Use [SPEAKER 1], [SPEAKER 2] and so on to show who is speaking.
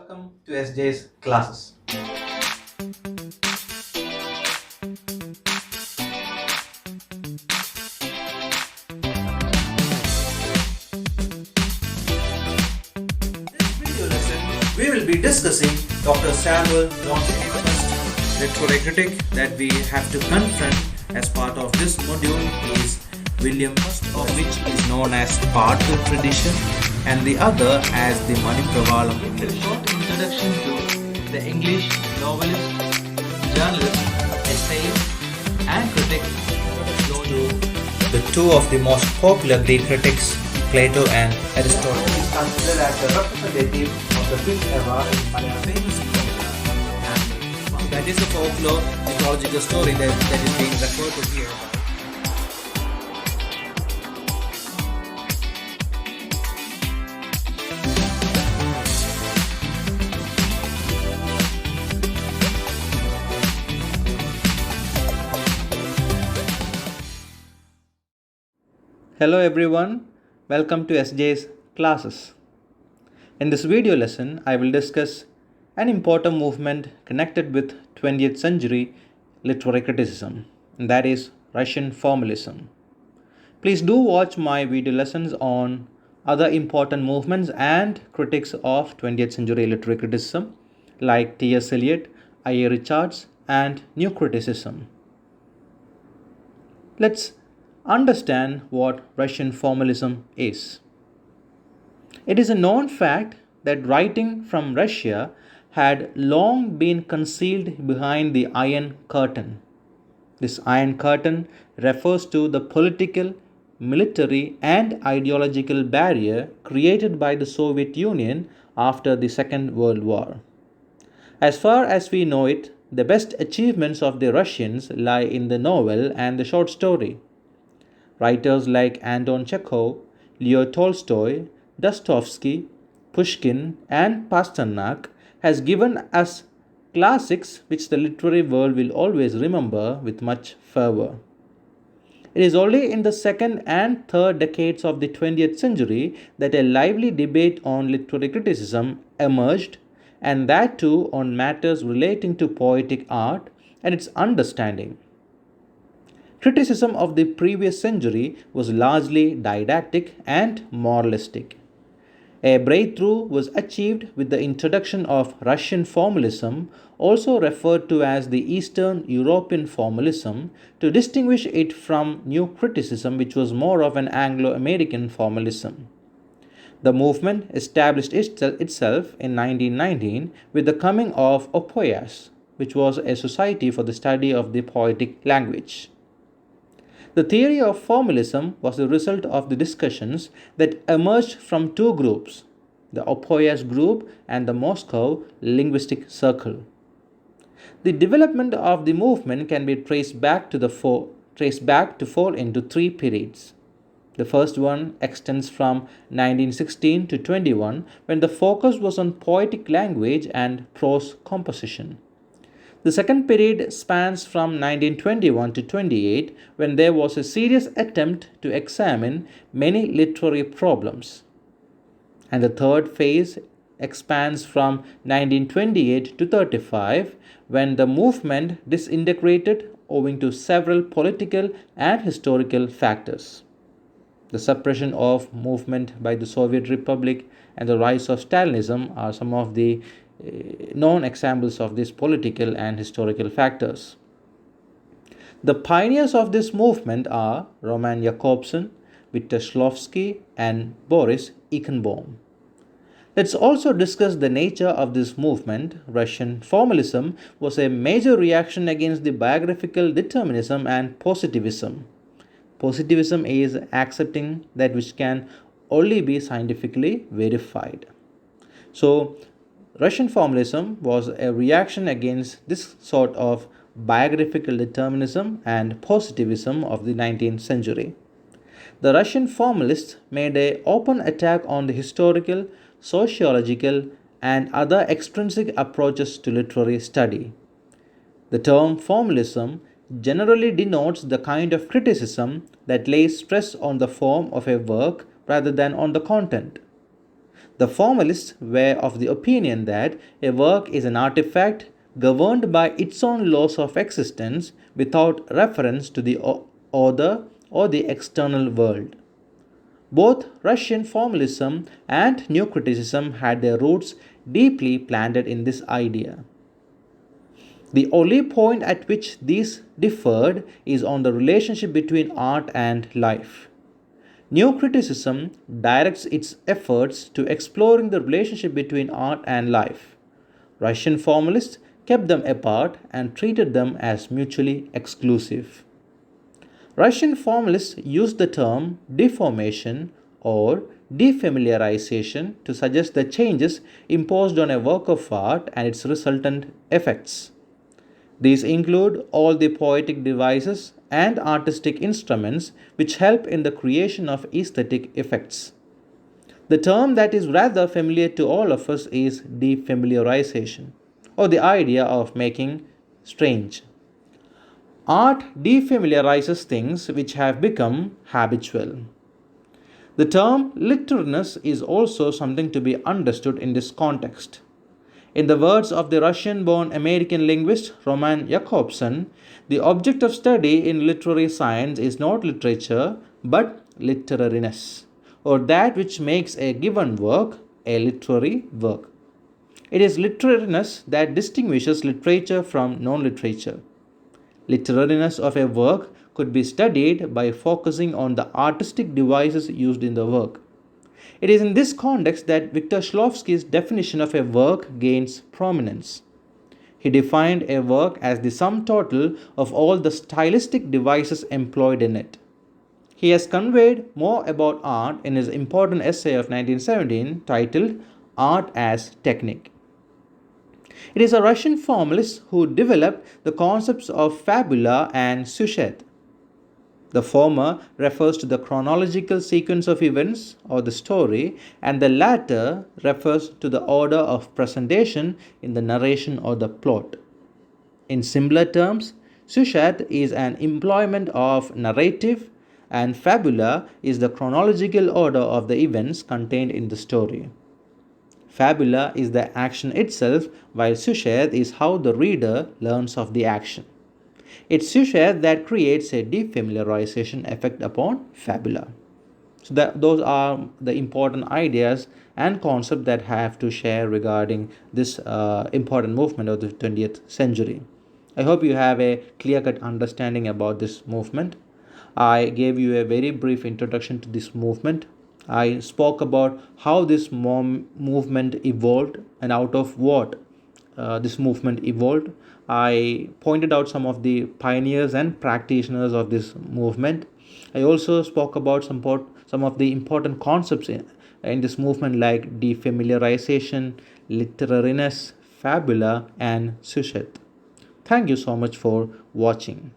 [SPEAKER 1] Welcome to SJ's classes. This video lesson, we will be discussing Dr. Samuel Johnson's first literary critic that we have to confront as part of this module is William, first of which is known as Parthian tradition and the other as the Manipravalam. It's a short introduction to the English novelist, journalist, essayist and critic. The two of the most popular Greek critics, Plato and Aristotle, is considered as the representative of the fifth era in Malayalam. Famous and that is a folklore mythological story that is being referred to here. Hello everyone, welcome to SJ's classes. In this video lesson, I will discuss an important movement connected with 20th century literary criticism, and that is Russian formalism. Please do watch my video lessons on other important movements and critics of 20th century literary criticism like T.S. Eliot, I.A. Richards, and New Criticism. Let's understand what Russian formalism is. It is a known fact that writing from Russia had long been concealed behind the Iron Curtain. This Iron Curtain refers to the political, military, and ideological barrier created by the Soviet Union after the Second World War. As far as we know it, the best achievements of the Russians lie in the novel and the short story. Writers like Anton Chekhov, Leo Tolstoy, Dostoevsky, Pushkin, and Pasternak has given us classics which the literary world will always remember with much fervor. It is only in the second and third decades of the 20th century that a lively debate on literary criticism emerged, and that too on matters relating to poetic art and its understanding. Criticism of the previous century was largely didactic and moralistic. A breakthrough was achieved with the introduction of Russian formalism, also referred to as the Eastern European formalism, to distinguish it from New Criticism, which was more of an Anglo-American formalism. The movement established itself in 1919 with the coming of Opoias, which was a society for the study of the poetic language. The theory of formalism was the result of the discussions that emerged from two groups, the Opoias group and the Moscow linguistic circle. The development of the movement can be traced back to fall into three periods. The first one extends from 1916 to 21, when the focus was on poetic language and prose composition. The second period spans from 1921 to 28, when there was a serious attempt to examine many literary problems. And the third phase expands from 1928 to 35, when the movement disintegrated owing to several political and historical factors. The suppression of movement by the Soviet Republic and the rise of Stalinism are some of the known examples of these political and historical factors. The pioneers of this movement are Roman Jakobson, Viktor Shklovsky, and Boris Eichenbaum. Let's also discuss the nature of this movement. Russian formalism was a major reaction against the biographical determinism and positivism. Positivism is accepting that which can only be scientifically verified. So, Russian formalism was a reaction against this sort of biographical determinism and positivism of the 19th century. The Russian formalists made an open attack on the historical, sociological, and other extrinsic approaches to literary study. The term formalism generally denotes the kind of criticism that lays stress on the form of a work rather than on the content. The formalists were of the opinion that a work is an artifact governed by its own laws of existence without reference to the author or the external world. Both Russian formalism and new criticism had their roots deeply planted in this idea. The only point at which these differed is on the relationship between art and life. New criticism directs its efforts to exploring the relationship between art and life. Russian formalists kept them apart and treated them as mutually exclusive. Russian formalists used the term deformation or defamiliarization to suggest the changes imposed on a work of art and its resultant effects. These include all the poetic devices and artistic instruments which help in the creation of aesthetic effects. The term that is rather familiar to all of us is defamiliarization, or the idea of making strange. Art defamiliarizes things which have become habitual. The term literariness is also something to be understood in this context. In the words of the Russian born American linguist Roman Jakobson, the object of study in literary science is not literature but literariness, or that which makes a given work a literary work. It is literariness that distinguishes literature from non literature. Literariness of a work could be studied by focusing on the artistic devices used in the work. It is in this context that Viktor Shklovsky's definition of a work gains prominence. He defined a work as the sum total of all the stylistic devices employed in it. He has conveyed more about art in his important essay of 1917 titled Art as Technique. It is a Russian formalist who developed the concepts of fabula and sujet. The former refers to the chronological sequence of events or the story, and the latter refers to the order of presentation in the narration or the plot. In simpler terms, sujet is an employment of narrative, and fabula is the chronological order of the events contained in the story. Fabula is the action itself, while sujet is how the reader learns of the action. It's sujet that creates a defamiliarization effect upon fabula. So those are the important ideas and concepts that I have to share regarding this important movement of the 20th century. I hope you have a clear-cut understanding about this movement. I gave you a very brief introduction to this movement. I spoke about how this movement evolved and out of what this movement evolved. I pointed out some of the pioneers and practitioners of this movement. I also spoke about some of the important concepts in this movement like defamiliarization, literariness, fabula, and sujet. Thank you so much for watching.